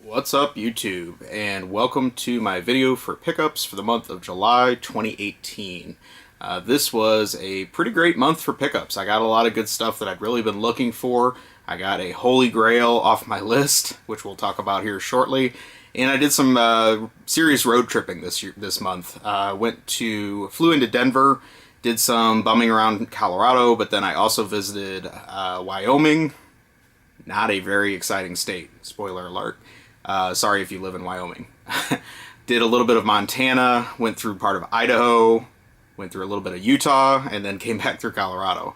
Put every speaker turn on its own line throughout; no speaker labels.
What's up, YouTube, and welcome to my video for pickups for the month of July 2018. This was a pretty great month for pickups. I got a lot of good stuff that I'd really been looking for. I got a Holy Grail off my list, which we'll talk about here shortly, and I did some serious road tripping this month. Flew into Denver, did some bumming around Colorado, but then I also visited Wyoming. Not a very exciting state, spoiler alert. Sorry if you live in Wyoming. Did a little bit of Montana, went through part of Idaho, went through a little bit of Utah, and then came back through Colorado.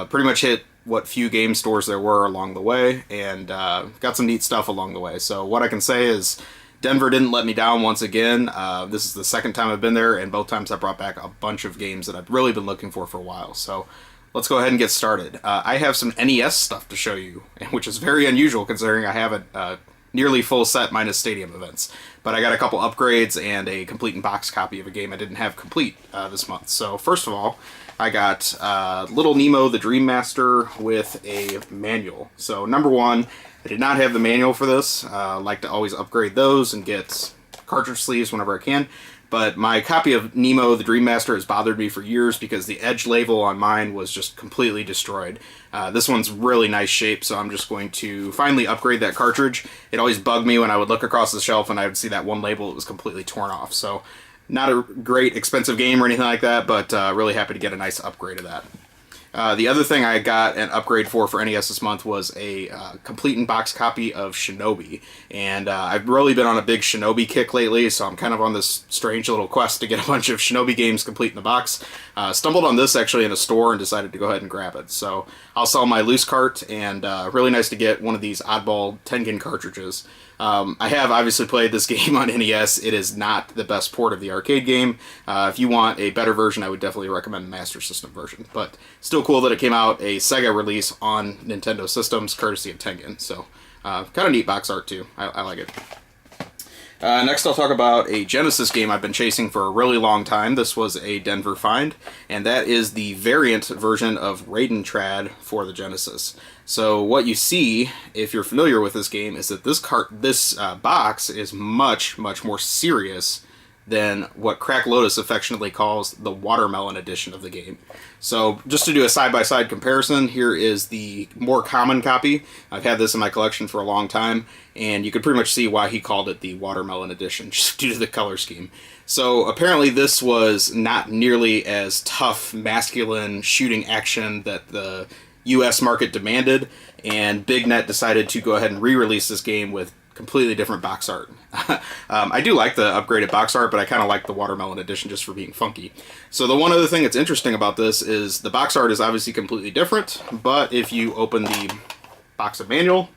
Pretty much hit what few game stores there were along the way, and got some neat stuff along the way. So what I can say is Denver didn't let me down once again. This is the second time I've been there, and both times I brought back a bunch of games that I've really been looking for a while. So let's go ahead and get started. I have some NES stuff to show you, which is very unusual considering I have a nearly full set minus stadium events. But I got a couple upgrades and a complete in box copy of a game I didn't have complete this month. So first of all, I got Little Nemo the Dream Master with a manual. So number one, I did not have the manual for this. I like to always upgrade those and get cartridge sleeves whenever I can. But my copy of Nemo the Dream Master has bothered me for years because the edge label on mine was just completely destroyed. This one's really nice shape, so I'm just going to finally upgrade that cartridge. It always bugged me when I would look across the shelf and I would see that one label that was completely torn off. So not a great expensive game or anything like that, but really happy to get a nice upgrade of that. The other thing I got an upgrade for NES this month was a complete in-box copy of Shinobi. And I've really been on a big Shinobi kick lately, so I'm kind of on this strange little quest to get a bunch of Shinobi games complete in the box. Stumbled on this actually in a store and decided to go ahead and grab it. So I'll sell my loose cart, and really nice to get one of these oddball Tengen cartridges. I have obviously played this game on NES. It is not the best port of the arcade game. If you want a better version, I would definitely recommend the Master System version. But still cool that it came out a Sega release on Nintendo systems, courtesy of Tengen. So kind of neat box art too. I like it. Next I'll talk about a Genesis game I've been chasing for a really long time. This was a Denver find, and that is the variant version of Raiden Trad for the Genesis. So what you see, if you're familiar with this game, is that this box is much more serious than what Crack Lotus affectionately calls the watermelon edition of the game. So just to do a side-by-side comparison, here is the more common copy. I've had this in my collection for a long time, and you can pretty much see why he called it the watermelon edition, just due to the color scheme. So apparently this was not nearly as tough, masculine shooting action that the US market demanded, and BigNet decided to go ahead and re-release this game with completely different box art. I do like the upgraded box art, but I kind of like the watermelon edition just for being funky. So the one other thing that's interesting about this is the box art is obviously completely different, but if you open the box of manual,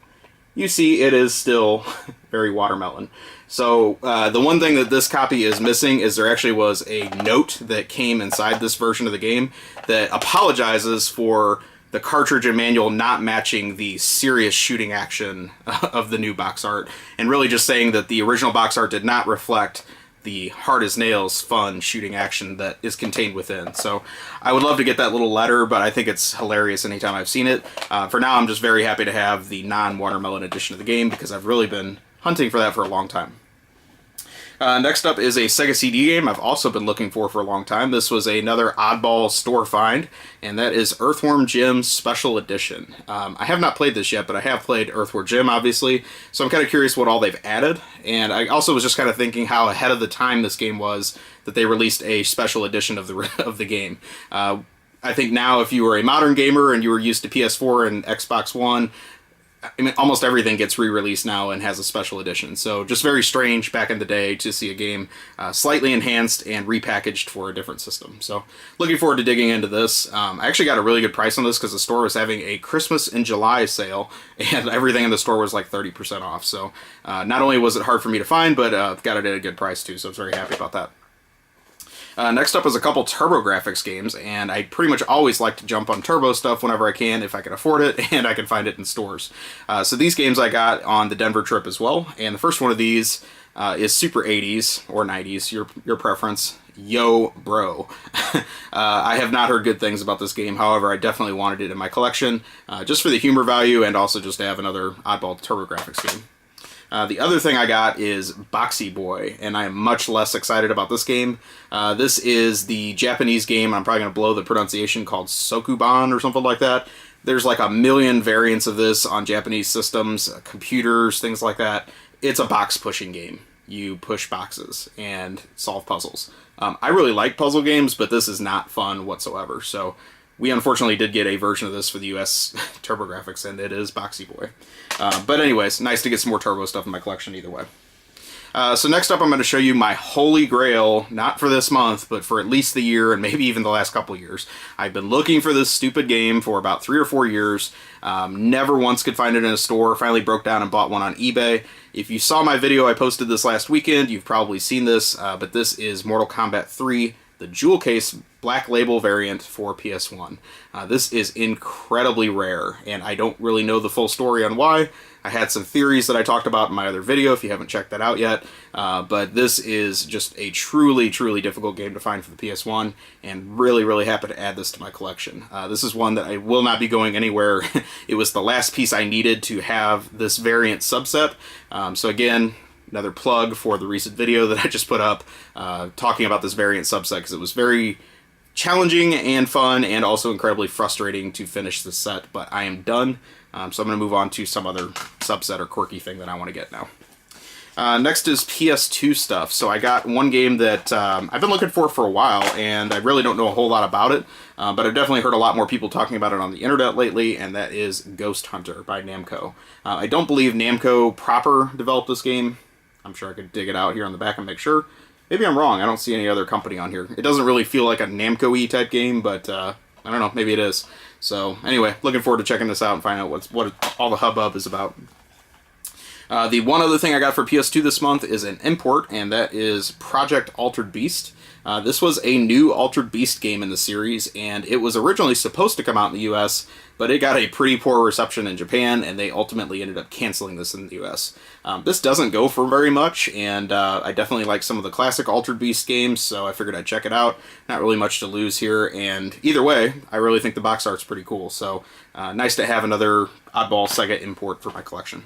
you see it is still very watermelon. So the one thing that this copy is missing is there actually was a note that came inside this version of the game that apologizes for the cartridge and manual not matching the serious shooting action of the new box art, and really just saying that the original box art did not reflect the hard-as-nails fun shooting action that is contained within. So I would love to get that little letter, but I think it's hilarious anytime I've seen it. For now, I'm just very happy to have the non-watermelon edition of the game because I've really been hunting for that for a long time. Next up is a Sega CD game I've also been looking for a long time. This was another oddball store find, and that is Earthworm Jim Special Edition. I have not played this yet, but I have played Earthworm Jim, obviously, so I'm kind of curious what all they've added. And I also was just kind of thinking how ahead of the time this game was that they released a special edition of the game. I think now if you were a modern gamer and you were used to PS4 and Xbox One, I mean, almost everything gets re-released now and has a special edition. So just very strange back in the day to see a game slightly enhanced and repackaged for a different system. So looking forward to digging into this. I actually got a really good price on this because the store was having a Christmas in July sale, and everything in the store was like 30% off. So not only was it hard for me to find, but got it at a good price too. So I was very happy about that. Next up is a couple TurboGrafx games, and I pretty much always like to jump on Turbo stuff whenever I can, if I can afford it, and I can find it in stores. So these games I got on the Denver trip as well, and the first one of these is Super 80s, or 90s, your preference, Yo Bro. I have not heard good things about this game, however I definitely wanted it in my collection, just for the humor value and also just to have another oddball TurboGrafx game. The other thing I got is Boxy Boy, and I am much less excited about this game. This is the Japanese game, I'm probably going to blow the pronunciation, called Sokuban or something like that. There's like a million variants of this on Japanese systems, computers, things like that. It's a box pushing game. You push boxes and solve puzzles. I really like puzzle games, but this is not fun whatsoever. So we unfortunately did get a version of this for the US TurboGrafx, and it is Boxy Boy. But anyways, nice to get some more Turbo stuff in my collection either way. So next up, I'm going to show you my Holy Grail, not for this month, but for at least the year and maybe even the last couple years. I've been looking for this stupid game for about 3 or 4 years. Never once could find it in a store. Finally broke down and bought one on eBay. If you saw my video I posted this last weekend, you've probably seen this, but this is Mortal Kombat 3, the Jewel Case Black Label variant for PS1. This is incredibly rare, and I don't really know the full story on why. I had some theories that I talked about in my other video if you haven't checked that out yet, but this is just a truly, truly difficult game to find for the PS1, and really, really happy to add this to my collection. This is one that I will not be going anywhere. It was the last piece I needed to have this variant subset, so again, another plug for the recent video that I just put up talking about this variant subset, because it was very challenging and fun and also incredibly frustrating to finish this set, but I am done. So I'm going to move on to some other subset or quirky thing that I want to get now. Next is PS2 stuff. So I got one game that I've been looking for a while, and I really don't know a whole lot about it, but I've definitely heard a lot more people talking about it on the internet lately, and that is Ghost Hunter by Namco. I don't believe Namco proper developed this game. I'm sure I could dig it out here on the back and make sure. Maybe I'm wrong. I don't see any other company on here. It doesn't really feel like a Namco-y type game, but I don't know. Maybe it is. So anyway, looking forward to checking this out and finding out what all the hubbub is about. The one other thing I got for PS2 this month is an import, and that is Project Altered Beast. This was a new Altered Beast game in the series, and it was originally supposed to come out in the US, but it got a pretty poor reception in Japan, and they ultimately ended up canceling this in the US. This doesn't go for very much, and I definitely like some of the classic Altered Beast games, so I figured I'd check it out. Not really much to lose here, and either way, I really think the box art's pretty cool, so nice to have another oddball Sega import for my collection.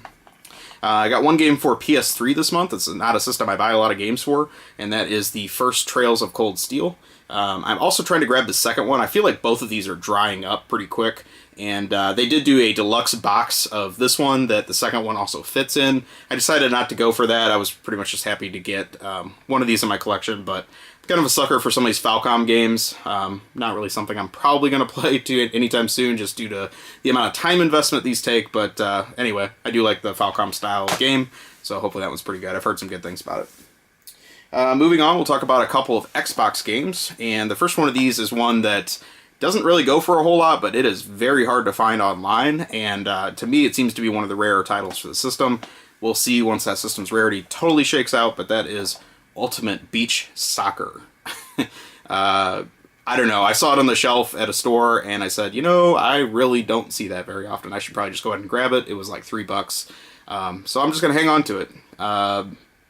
I got one game for PS3 this month. It's not a system I buy a lot of games for, and that is the first Trails of Cold Steel. I'm also trying to grab the second one. I feel like both of these are drying up pretty quick, and they did do a deluxe box of this one that the second one also fits in. I decided not to go for that. I was pretty much just happy to get one of these in my collection, but I'm kind of a sucker for some of these Falcom games. Not really something I'm probably going to play anytime soon, just due to the amount of time investment these take, but anyway, I do like the Falcom style game, so hopefully that one's pretty good. I've heard some good things about it. Moving on, we'll talk about a couple of Xbox games, and the first one of these is one that doesn't really go for a whole lot, but it is very hard to find online, and to me it seems to be one of the rarer titles for the system. We'll see once that system's rarity totally shakes out, but that is Ultimate Beach Soccer. I don't know, I saw it on the shelf at a store, and I said, you know, I really don't see that very often. I should probably just go ahead and grab it. It was like $3. So I'm just going to hang on to it.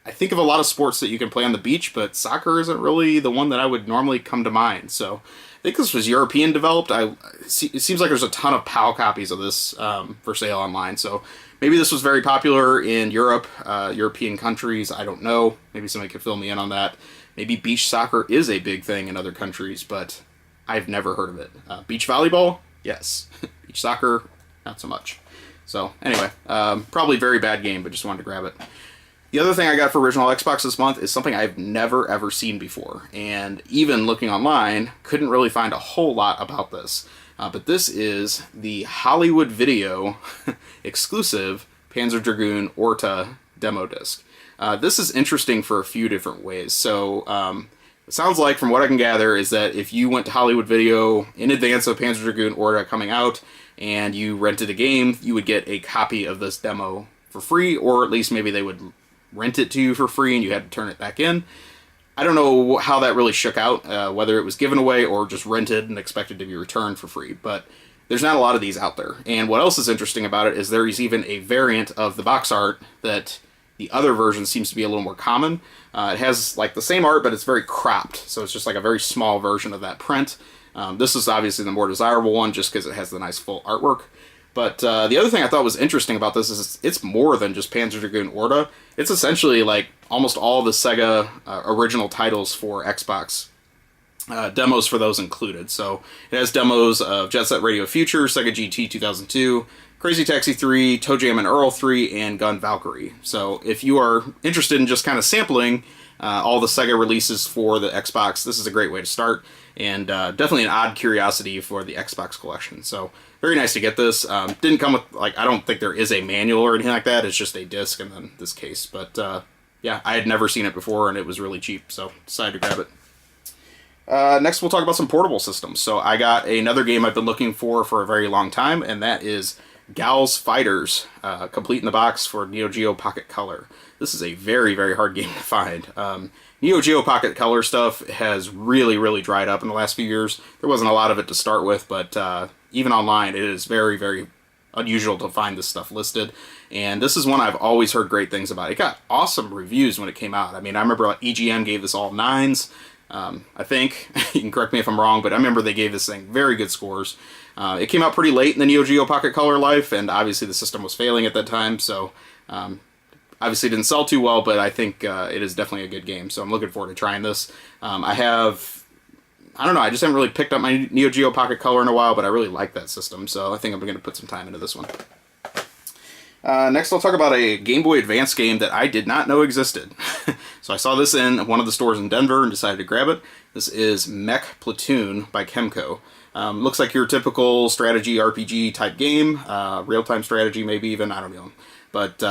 I think of a lot of sports that you can play on the beach, but soccer isn't really the one that I would normally come to mind. So I think this was European developed. It seems like there's a ton of PAL copies of this for sale online. So maybe this was very popular in Europe, European countries. I don't know. Maybe somebody could fill me in on that. Maybe beach soccer is a big thing in other countries, but I've never heard of it. Beach volleyball? Yes. Beach soccer? Not so much. So anyway, probably very bad game, but just wanted to grab it. The other thing I got for original Xbox this month is something I've never ever seen before, and even looking online, couldn't really find a whole lot about this. But this is the Hollywood Video exclusive Panzer Dragoon Orta demo disc. This is interesting for a few different ways. So it sounds like, from what I can gather, is that if you went to Hollywood Video in advance of Panzer Dragoon Orta coming out and you rented a game, you would get a copy of this demo for free, or at least maybe they would rent it to you for free and you had to turn it back in. I don't know how that really shook out, whether it was given away or just rented and expected to be returned for free, but there's not a lot of these out there. And what else is interesting about it is there is even a variant of the box art that the other version seems to be a little more common. It has like the same art, but it's very cropped, so it's just like a very small version of that print. This is obviously the more desirable one just because it has the nice full artwork. But the other thing I thought was interesting about this is it's more than just Panzer Dragoon Orta. It's essentially like almost all the Sega original titles for Xbox. Demos for those included. So it has demos of Jet Set Radio Future, Sega GT 2002, Crazy Taxi 3, Toe Jam and Earl 3, and Gun Valkyrie. So if you are interested in just kind of sampling all the Sega releases for the Xbox, this is a great way to start, and definitely an odd curiosity for the Xbox collection. So very nice to get this. Didn't come with, like, I don't think there is a manual or anything like that. It's just a disc and then this case. But yeah, I had never seen it before, and it was really cheap, so decided to grab it. Next, we'll talk about some portable systems. So I got another game I've been looking for a very long time, and that is Gal's Fighters, complete in the box for Neo Geo Pocket Color. This is a very, very hard game to find. Neo Geo Pocket Color stuff has really, really dried up in the last few years. There wasn't a lot of it to start with, but even online, it is very, very unusual to find this stuff listed. And this is one I've always heard great things about. It got awesome reviews when it came out. I mean, I remember EGN gave this all 9s. I think, you can correct me if I'm wrong, but I remember they gave this thing very good scores. It came out pretty late in the Neo Geo Pocket Color life, and obviously the system was failing at that time, so obviously didn't sell too well, but I think it is definitely a good game, so I'm looking forward to trying this. I don't know, I just haven't really picked up my Neo Geo Pocket Color in a while, but I really like that system, so I think I'm going to put some time into this one. Next, I'll talk about a Game Boy Advance game that I did not know existed. So I saw this in one of the stores in Denver and decided to grab it. This is Mech Platoon by Kemco. Looks like your typical strategy RPG type game, real-time strategy maybe even, I don't know. But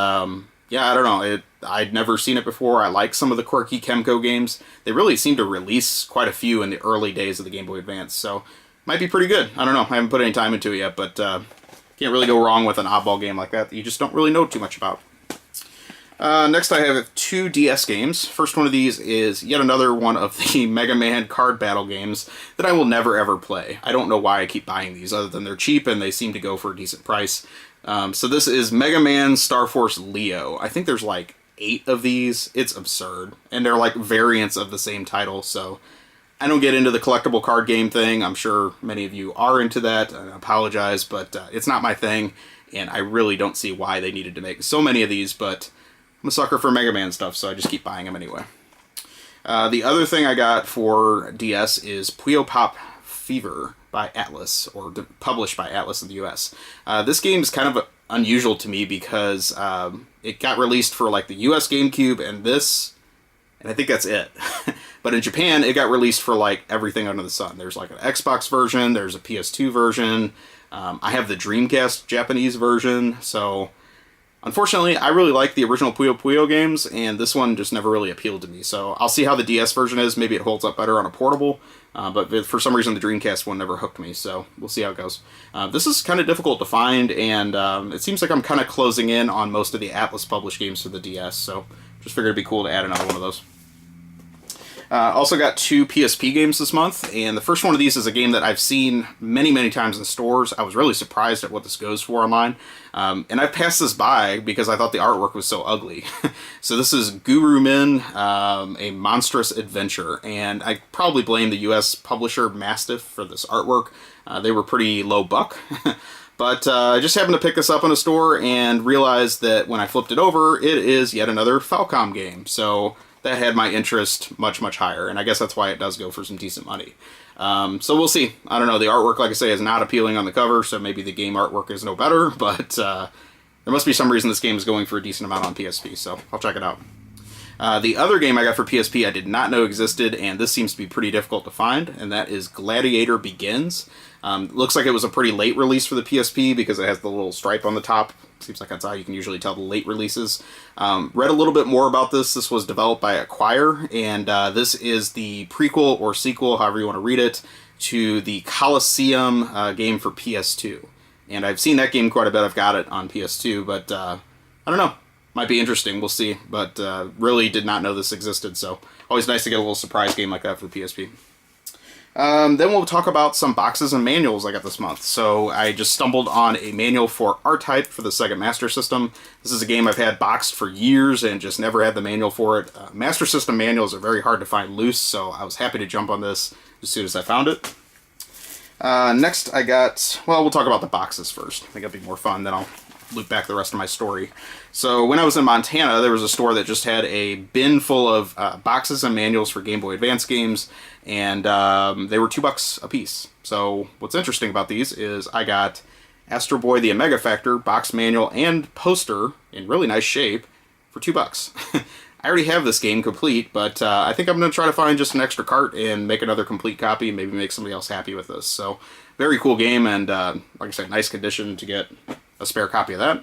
yeah, I don't know. I'd never seen it before. I like some of the quirky Kemco games. They really seem to release quite a few in the early days of the Game Boy Advance, so might be pretty good. I don't know. I haven't put any time into it yet, but can't really go wrong with an oddball game like that you just don't really know too much about. Next I have 2 DS games. First one of these is yet another one of the Mega Man card battle games that I will never ever play. I don't know why I keep buying these other than they're cheap and they seem to go for a decent price. So this is Mega Man Star Force Leo. I think there's like 8 of these. It's absurd. And they're like variants of the same title, so I don't get into the collectible card game thing. I'm sure many of you are into that. I apologize, but it's not my thing, and I really don't see why they needed to make so many of these, but I'm a sucker for Mega Man stuff, so I just keep buying them anyway. The other thing I got for DS is Puyo Pop Fever by Atlas, or published by Atlas in the US. This game is kind of unusual to me because it got released for like the US GameCube and I think that's it. But in Japan, it got released for like everything under the sun. There's like an Xbox version, there's a PS2 version, I have the Dreamcast Japanese version, so unfortunately, I really like the original Puyo Puyo games, and this one just never really appealed to me. So I'll see how the DS version is. Maybe it holds up better on a portable, but for some reason the Dreamcast one never hooked me, so we'll see how it goes. This is kind of difficult to find, and it seems like I'm kind of closing in on most of the Atlas published games for the DS, so just figured it'd be cool to add another one of those. Also got 2 PSP games this month, and the first one of these is a game that I've seen many, many times in stores. I was really surprised at what this goes for online, and I passed this by because I thought the artwork was so ugly. So this is Guru Min, A Monstrous Adventure, and I probably blame the US publisher Mastiff for this artwork. They were pretty low buck. But I just happened to pick this up in a store and realized that when I flipped it over, it is yet another Falcom game. So that had my interest much, much higher, and I guess that's why it does go for some decent money. So we'll see. I don't know, the artwork, like I say, is not appealing on the cover, so maybe the game artwork is no better, but there must be some reason this game is going for a decent amount on PSP, so I'll check it out. The other game I got for PSP I did not know existed, and this seems to be pretty difficult to find, and that is Gladiator Begins. Looks like it was a pretty late release for the PSP because it has the little stripe on the top. Seems like that's how you can usually tell the late releases. Read a little bit more about this. This was developed by Acquire, and this is the prequel or sequel, however you want to read it, to the Colosseum game for PS2. And I've seen that game quite a bit. I've got it on PS2, but I don't know. Might be interesting. We'll see. But really did not know this existed, so always nice to get a little surprise game like that for the PSP. Then we'll talk about some boxes and manuals I got this month. So I just stumbled on a manual for R-Type for the Sega Master System. This is a game I've had boxed for years and just never had the manual for it. Master System manuals are very hard to find loose, so I was happy to jump on this as soon as I found it. Next I got, well, we'll talk about the boxes first. I think it'll be more fun, then I'll loop back the rest of my story. So when I was in Montana, there was a store that just had a bin full of boxes and manuals for Game Boy Advance games, and they were $2 a piece. So what's interesting about these is I got Astro Boy the Omega Factor box manual and poster in really nice shape for $2. I already have this game complete, but I think I'm going to try to find just an extra cart and make another complete copy, maybe make somebody else happy with this. So, very cool game, and like I said, nice condition to get a spare copy of that.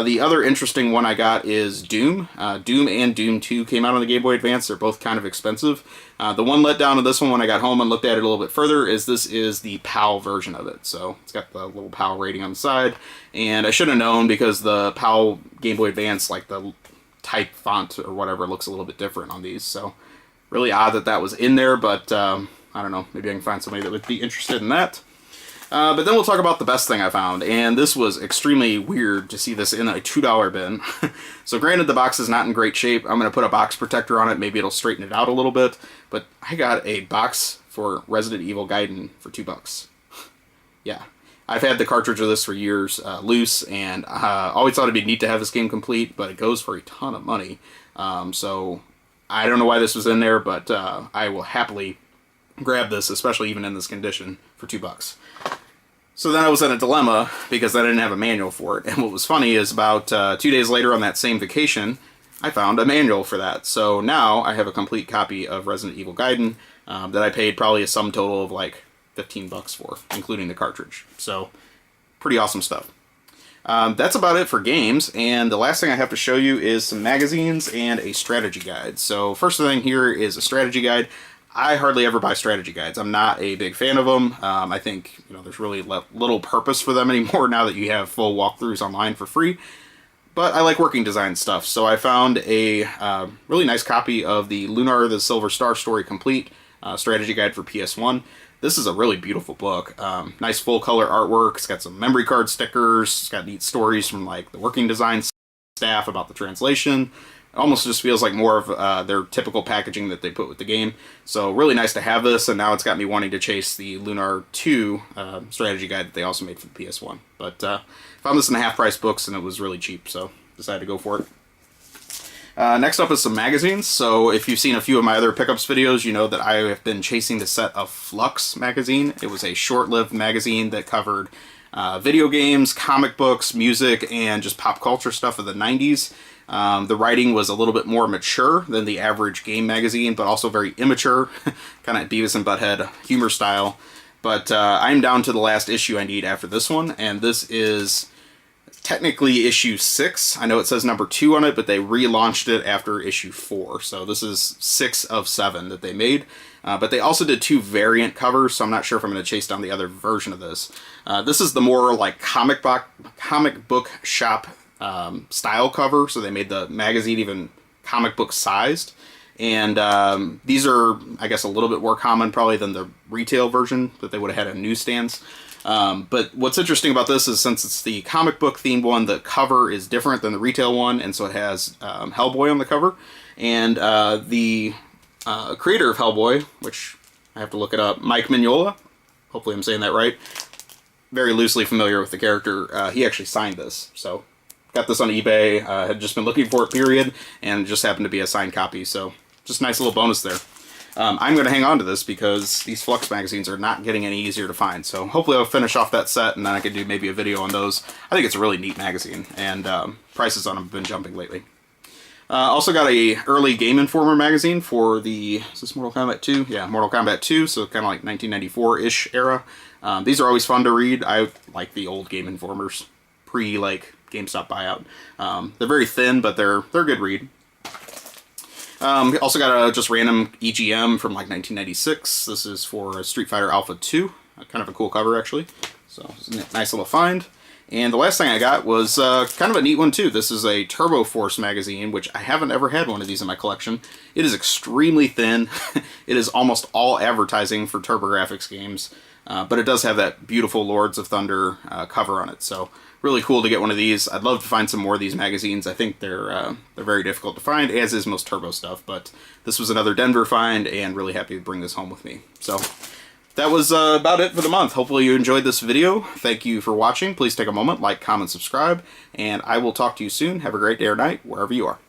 The other interesting one I got is Doom. Doom and Doom 2 came out on the Game Boy Advance. They're both kind of expensive. The one letdown of this one when I got home and looked at it a little bit further is this is the PAL version of it. So it's got the little PAL rating on the side. And I should have known because the PAL Game Boy Advance, like the type font or whatever, looks a little bit different on these. So really odd that that was in there, but I don't know. Maybe I can find somebody that would be interested in that. But then we'll talk about the best thing I found, and this was extremely weird to see this in a $2 bin. So granted, the box is not in great shape. I'm going to put a box protector on it. Maybe it'll straighten it out a little bit. But I got a box for Resident Evil Gaiden for $2. Yeah. I've had the cartridge of this for years, loose, and always thought it'd be neat to have this game complete, but it goes for a ton of money. So I don't know why this was in there, but I will happily grab this, especially even in this condition, for $2. So then I was in a dilemma because I didn't have a manual for it. And what was funny is about 2 days later on that same vacation, I found a manual for that. So now I have a complete copy of Resident Evil Gaiden that I paid probably a sum total of like $15 for, including the cartridge. So pretty awesome stuff. That's about it for games. And the last thing I have to show you is some magazines and a strategy guide. So first thing here is a strategy guide. I hardly ever buy strategy guides. I'm not a big fan of them. I think there's really little purpose for them anymore now that you have full walkthroughs online for free. But I like working design stuff, so I found a really nice copy of the Lunar the Silver Star Story Complete strategy guide for PS1. This is a really beautiful book. Nice full color artwork. It's got some memory card stickers. It's got neat stories from like the working design staff about the translation. Almost just feels like more of their typical packaging that they put with the game. So really nice to have this, and now it's got me wanting to chase the Lunar 2 strategy guide that they also made for the PS1. But found this in the half-price books, and it was really cheap, so decided to go for it. Next up is some magazines. So if you've seen a few of my other pickups videos, you know that I have been chasing the set of Flux Magazine. It was a short-lived magazine that covered video games, comic books, music, and just pop culture stuff of the 90s. The writing was a little bit more mature than the average game magazine, but also very immature, kind of Beavis and Butthead humor style. But I'm down to the last issue I need after this one, and this is technically issue 6. I know it says number 2 on it, but they relaunched it after issue 4. So this is 6 of 7 that they made. But they also did 2 variant covers, so I'm not sure if I'm going to chase down the other version of this. This is the more like comic book shop style cover, so they made the magazine even comic book sized. And these are, I guess, a little bit more common probably than the retail version that they would have had in newsstands. But what's interesting about this is since it's the comic book themed one, the cover is different than the retail one, and so it has Hellboy on the cover. And the creator of Hellboy, which I have to look it up, Mike Mignola, hopefully I'm saying that right, very loosely familiar with the character, he actually signed this. So got this on eBay, had just been looking for it, period, and it just happened to be a signed copy, so just a nice little bonus there. I'm going to hang on to this because these Flux magazines are not getting any easier to find, so hopefully I'll finish off that set and then I can do maybe a video on those. I think it's a really neat magazine, and prices on them have been jumping lately. Also got a early Game Informer magazine for the, is this Mortal Kombat 2? Yeah, Mortal Kombat 2, so kind of like 1994-ish era. These are always fun to read. I like the old Game Informers, pre-like GameStop buyout. They're very thin, but they're a good read. Also got a just random EGM from like 1996. This is for Street Fighter Alpha 2. Kind of a cool cover, actually. So it's a nice little find. And the last thing I got was kind of a neat one, too. This is a Turbo Force magazine, which I haven't ever had one of these in my collection. It is extremely thin. It is almost all advertising for TurboGrafx games. But it does have that beautiful Lords of Thunder cover on it. So really cool to get one of these. I'd love to find some more of these magazines. I think they're very difficult to find, as is most Turbo stuff. But this was another Denver find, and really happy to bring this home with me. So that was about it for the month. Hopefully you enjoyed this video. Thank you for watching. Please take a moment, like, comment, subscribe, and I will talk to you soon. Have a great day or night, wherever you are.